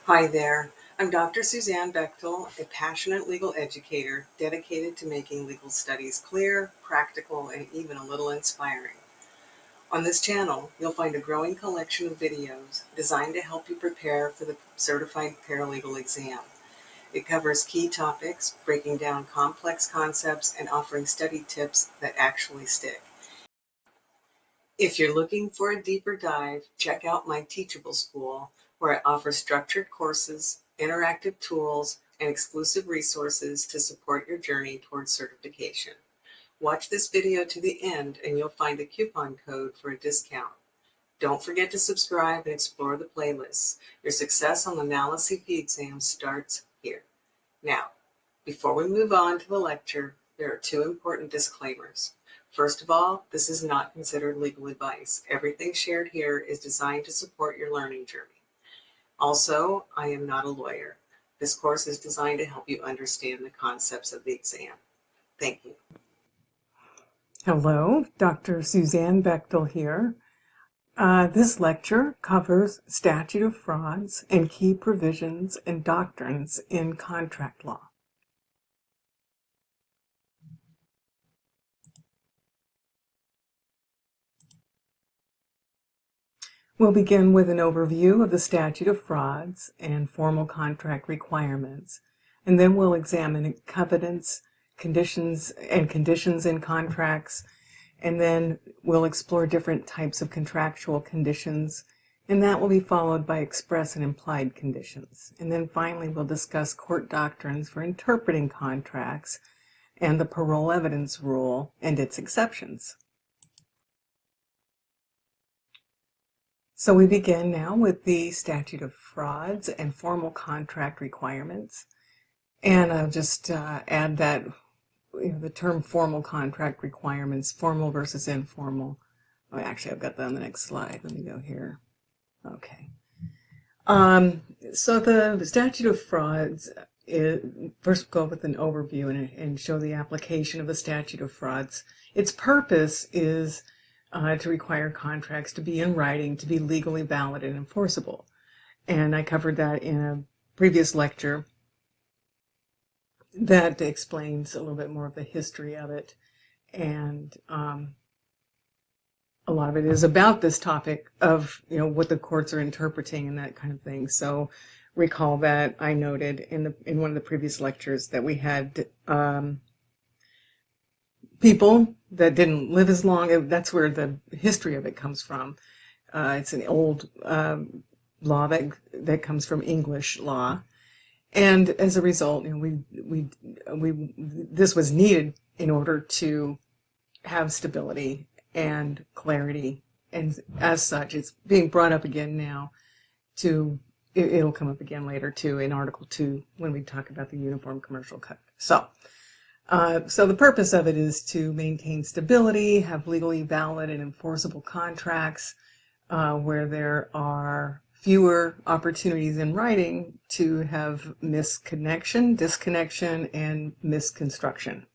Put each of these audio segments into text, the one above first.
Hi there. I'm Dr. Suzanne Bechtel, a passionate legal educator dedicated to making legal studies clear, practical, and even a little inspiring. On this channel, you'll find a growing collection of videos designed to help you prepare for the Certified Paralegal exam. It covers key topics, breaking down complex concepts, and offering study tips that actually stick. If you're looking for a deeper dive, check out my Teachable School, where I offer structured courses, interactive tools, and exclusive resources to support your journey towards certification. Watch this video to the end and you'll find a coupon code for a discount. Don't forget to subscribe and explore the playlists. Your success on the NALA CP exam starts here. Now, before we move on to the lecture, there are two important disclaimers. First of all, this is not considered legal advice. Everything shared here is designed to support your learning journey. Also, I am not a lawyer. This course is designed to help you understand the concepts of the exam. Thank you. Hello, Dr. Suzanne Bechtel here. This lecture covers statute of frauds and key provisions and doctrines in contract law. We'll begin with an overview of the statute of frauds and formal contract requirements, and then we'll examine covenants, conditions in contracts, and then we'll explore different types of contractual conditions, and that will be followed by express and implied conditions. And then finally we'll discuss court doctrines for interpreting contracts and the parole evidence rule and its exceptions. So we begin now with the statute of frauds and formal contract requirements. And I'll just add that the term formal contract requirements, formal versus informal. Oh, actually, I've got that on the next slide. Let me go here. Okay. So the statute of frauds, first go with an overview and show the application of the statute of frauds. Its purpose is to require contracts to be in writing, to be legally valid and enforceable. And I covered that in a previous lecture that explains a little bit more of the history of it. And a lot of it is about this topic of, what the courts are interpreting and that kind of thing. So recall that I noted in one of the previous lectures that we had people that didn't live as long. That's where the history of it comes from. It's an old law that comes from English law, and as a result, this was needed in order to have stability and clarity, and as such, it's being brought up again now. It'll come up again later too in Article 2 when we talk about the Uniform Commercial Code. So the purpose of it is to maintain stability, have legally valid and enforceable contracts where there are fewer opportunities in writing to have misconnection, disconnection, and misconstruction.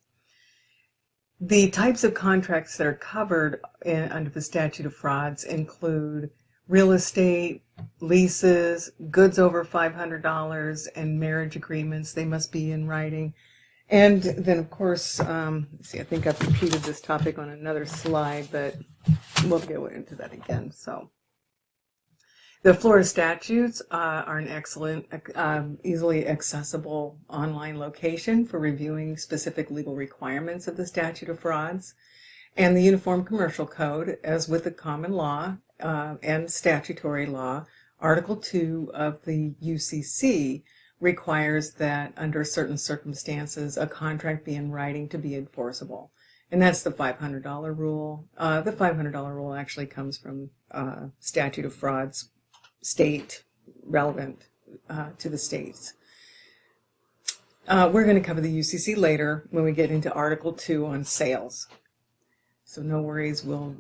The types of contracts that are covered under the statute of frauds include real estate, leases, goods over $500, and marriage agreements. They must be in writing. And then, of course, let's see, I think I've repeated this topic on another slide, but we'll go into that again. So the Florida statutes are an excellent, easily accessible online location for reviewing specific legal requirements of the statute of frauds. And the Uniform Commercial Code, as with the common law and statutory law, Article 2 of the UCC requires that under certain circumstances a contract be in writing to be enforceable. And that's the $500 rule. The $500 rule actually comes from statute of frauds, state relevant to the states. We're going to cover the UCC later when we get into Article 2 on sales. So no worries, we'll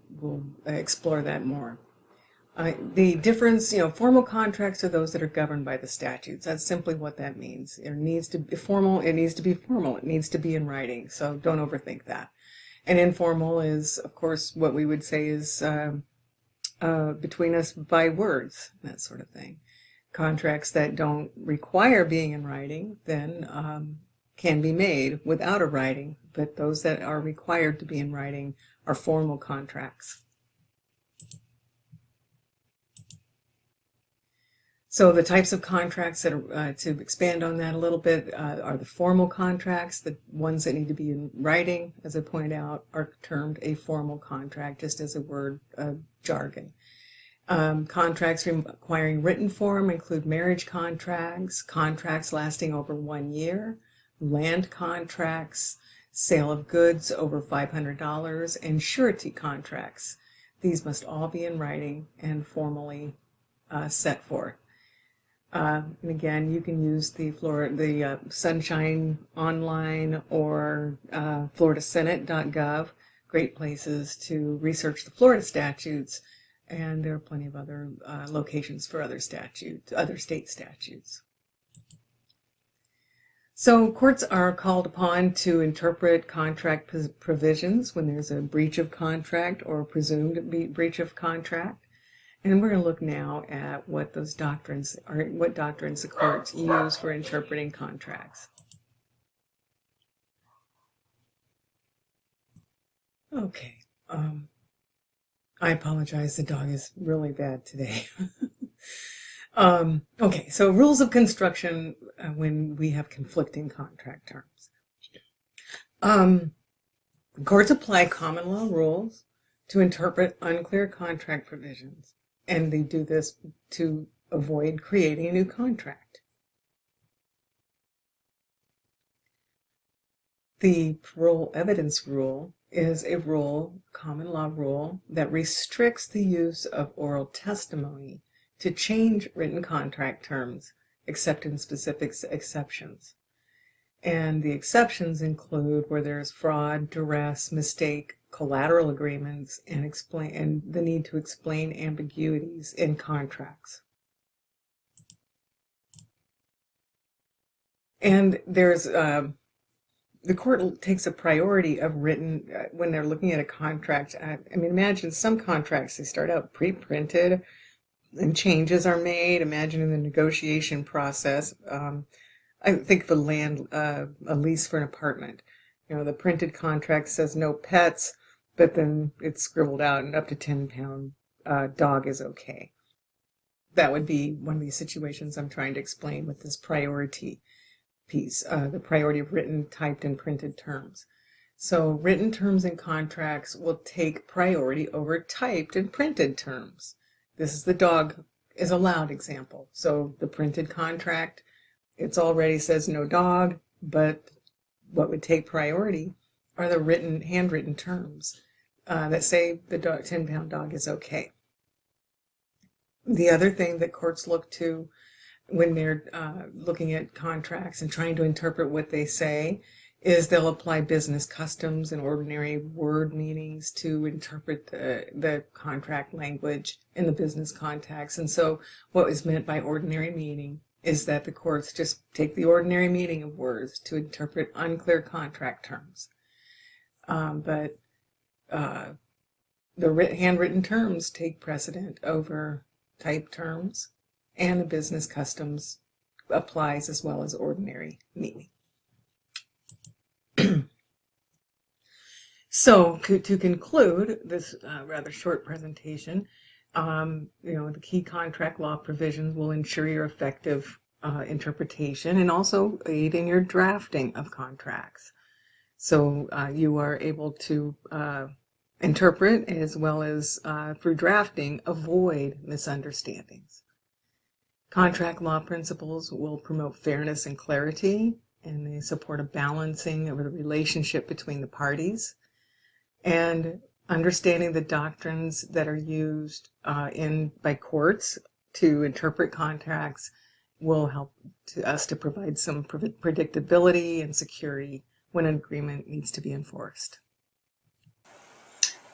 explore that more. The difference, formal contracts are those that are governed by the statutes. That's simply what that means. It needs to be formal. It needs to be formal. It needs to be in writing. So don't overthink that. And informal is, of course, what we would say is between us by words, that sort of thing. Contracts that don't require being in writing then can be made without a writing, but those that are required to be in writing are formal contracts. So the types of contracts that are, to expand on that a little bit, are the formal contracts. The ones that need to be in writing, as I pointed out, are termed a formal contract, just as a word jargon. Contracts requiring written form include marriage contracts, contracts lasting over 1 year, land contracts, sale of goods over $500, and surety contracts. These must all be in writing and formally set forth. And again, you can use the Sunshine Online or FloridaSenate.gov, great places to research the Florida statutes, and there are plenty of other locations for other state statutes. So courts are called upon to interpret contract provisions when there's a breach of contract or presumed breach of contract. And we're going to look now at what those doctrines are, what doctrines the courts use for interpreting contracts. Okay. I apologize, the dog is really bad today. Okay, so rules of construction when we have conflicting contract terms. Courts apply common law rules to interpret unclear contract provisions, and they do this to avoid creating a new contract. The parole evidence rule is a rule, common law rule, that restricts the use of oral testimony to change written contract terms, except in specific exceptions. And the exceptions include where there's fraud, duress, mistake, collateral agreements, and the need to explain ambiguities in contracts. And there's the court takes a priority of written when they're looking at a contract. I mean, imagine some contracts, they start out pre-printed and changes are made. Imagine in the negotiation process. I think of a lease for an apartment. You know, the printed contract says no pets, but then it's scribbled out and up to 10-pound dog is okay. That would be one of these situations I'm trying to explain with this priority piece, the priority of written, typed, and printed terms. So written terms and contracts will take priority over typed and printed terms. This is the dog is allowed example. So the printed contract, it's already says no dog, but what would take priority are the handwritten terms that say the 10-pound dog is okay. The other thing that courts look to when they're looking at contracts and trying to interpret what they say is they'll apply business customs and ordinary word meanings to interpret the contract language in the business context. And so what is meant by ordinary meaning is that the courts just take the ordinary meaning of words to interpret unclear contract terms. But the handwritten terms take precedent over typed terms, and the business customs applies as well as ordinary meaning. So to conclude this rather short presentation, the key contract law provisions will ensure your effective interpretation and also aid in your drafting of contracts. So you are able to interpret as well as through drafting avoid misunderstandings. Contract law principles will promote fairness and clarity, and they support a balancing of the relationship between the parties. And understanding the doctrines that are used by courts to interpret contracts will help us to provide some predictability and security when an agreement needs to be enforced.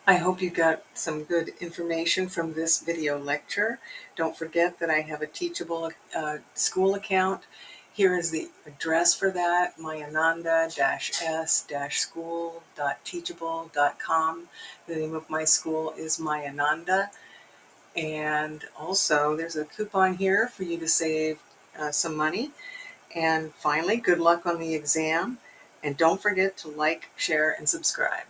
I hope you got some good information from this video lecture. Don't forget that I have a Teachable school account. Here is the address for that, mayananda-s-school.teachable.com. The name of my school is Mayananda. And also there's a coupon here for you to save some money. And finally, good luck on the exam. And don't forget to like, share, and subscribe.